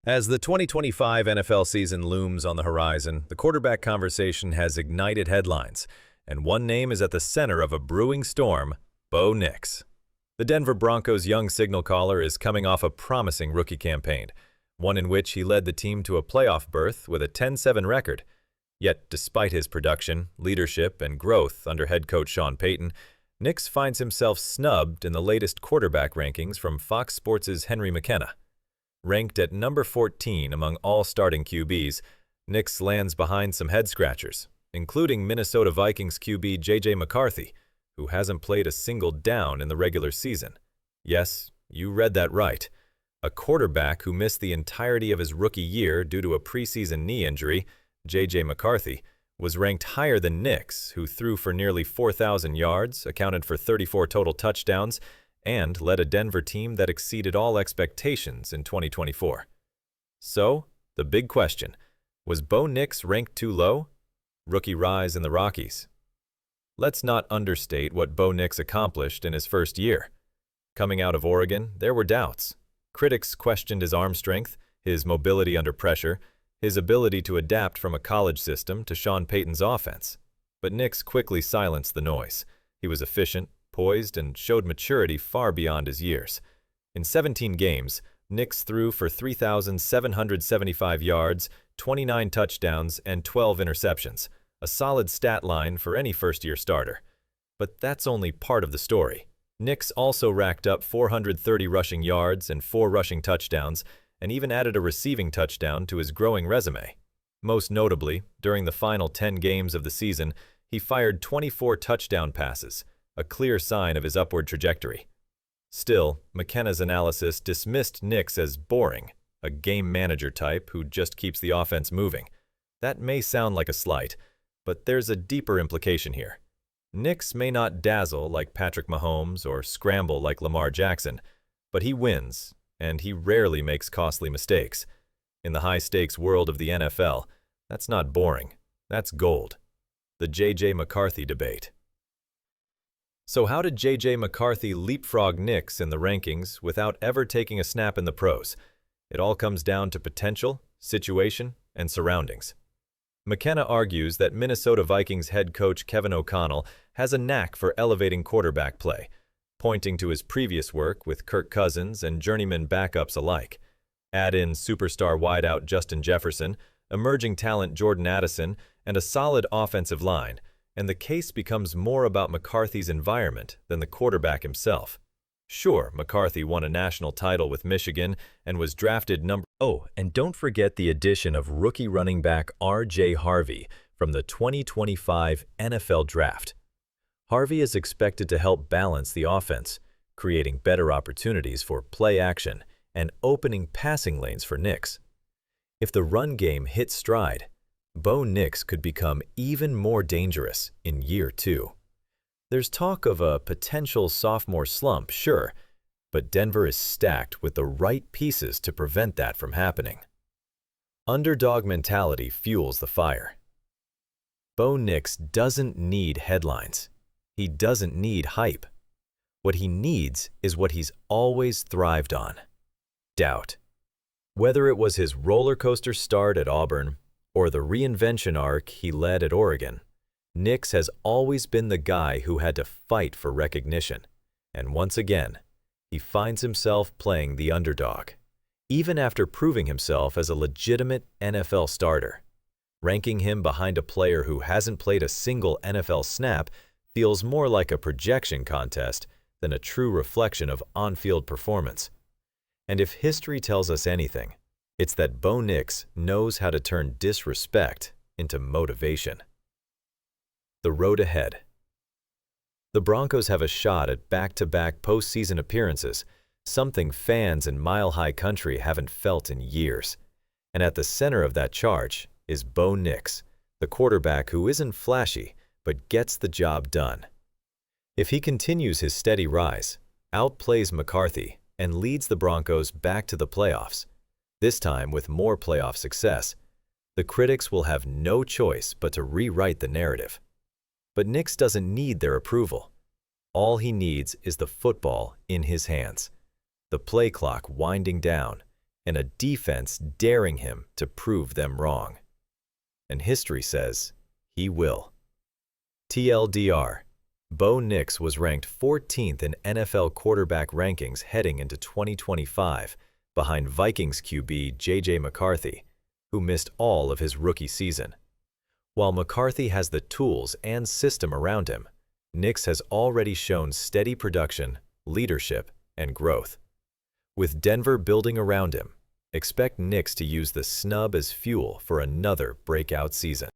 As the 2025 NFL season looms on the horizon, the quarterback conversation has ignited headlines, and one name is at the center of a brewing storm: Bo Nix. The Denver Broncos' young signal caller is coming off a promising rookie campaign, one in which he led the team to a playoff berth with a 10-7 record. Yet, despite his production, leadership, and growth under head coach Sean Payton, Nix finds himself snubbed in the latest quarterback rankings from Fox Sports' Henry McKenna. Ranked at number 14 among all starting QBs, Nix lands behind some head-scratchers, including Minnesota Vikings QB JJ McCarthy, who hasn't played a single down in the regular season. Yes, you read that right. A quarterback who missed the entirety of his rookie year due to a preseason knee injury, JJ McCarthy, was ranked higher than Nix, who threw for nearly 4,000 yards, accounted for 34 total touchdowns, and led a Denver team that exceeded all expectations in 2024. So, the big question: was Bo Nix ranked too low? Rookie rise in the Rockies. Let's not understate what Bo Nix accomplished in his first year. Coming out of Oregon, there were doubts. Critics questioned his arm strength, his mobility under pressure, his ability to adapt from a college system to Sean Payton's offense. But Nix quickly silenced the noise. He was efficient, poised, and showed maturity far beyond his years. In 17 games, Nix threw for 3,775 yards, 29 touchdowns, and 12 interceptions, a solid stat line for any first-year starter. But that's only part of the story. Nix also racked up 430 rushing yards and 4 rushing touchdowns, and even added a receiving touchdown to his growing resume. Most notably, during the final 10 games of the season, he fired 24 touchdown passes, a clear sign of his upward trajectory. Still, McKenna's analysis dismissed Nix as boring, a game manager type who just keeps the offense moving. That may sound like a slight, but there's a deeper implication here. Nix may not dazzle like Patrick Mahomes or scramble like Lamar Jackson, but he wins, and he rarely makes costly mistakes. In the high-stakes world of the NFL, that's not boring, that's gold. The JJ McCarthy debate. So how did JJ McCarthy leapfrog Nix in the rankings without ever taking a snap in the pros? It all comes down to potential, situation, and surroundings. McKenna argues that Minnesota Vikings head coach Kevin O'Connell has a knack for elevating quarterback play, pointing to his previous work with Kirk Cousins and journeyman backups alike. Add in superstar wideout Justin Jefferson, emerging talent Jordan Addison, and a solid offensive line, and the case becomes more about McCarthy's environment than the quarterback himself. Sure, McCarthy won a national title with Michigan and was drafted number... Oh, and don't forget the addition of rookie running back R.J. Harvey from the 2025 NFL Draft. Harvey is expected to help balance the offense, creating better opportunities for play action and opening passing lanes for Nix. If the run game hits stride, Bo Nix could become even more dangerous in year 2. There's talk of a potential sophomore slump, sure, but Denver is stacked with the right pieces to prevent that from happening. Underdog mentality fuels the fire. Bo Nix doesn't need headlines. He doesn't need hype. What he needs is what he's always thrived on: doubt. Whether it was his roller coaster start at Auburn or the reinvention arc he led at Oregon, Nix has always been the guy who had to fight for recognition. And once again, he finds himself playing the underdog, even after proving himself as a legitimate NFL starter. Ranking him behind a player who hasn't played a single NFL snap feels more like a projection contest than a true reflection of on-field performance. And if history tells us anything, it's that Bo Nix knows how to turn disrespect into motivation. The road ahead. The Broncos have a shot at back-to-back postseason appearances, something fans in Mile High Country haven't felt in years. And at the center of that charge is Bo Nix, the quarterback who isn't flashy but gets the job done. If he continues his steady rise, outplays McCarthy, and leads the Broncos back to the playoffs, this time with more playoff success, the critics will have no choice but to rewrite the narrative. But Nix doesn't need their approval. All he needs is the football in his hands, the play clock winding down, and a defense daring him to prove them wrong. And history says he will. TLDR, Bo Nix was ranked 14th in NFL quarterback rankings heading into 2025, behind Vikings QB JJ McCarthy, who missed all of his rookie season. While McCarthy has the tools and system around him, Nix has already shown steady production, leadership, and growth. With Denver building around him, expect Nix to use the snub as fuel for another breakout season.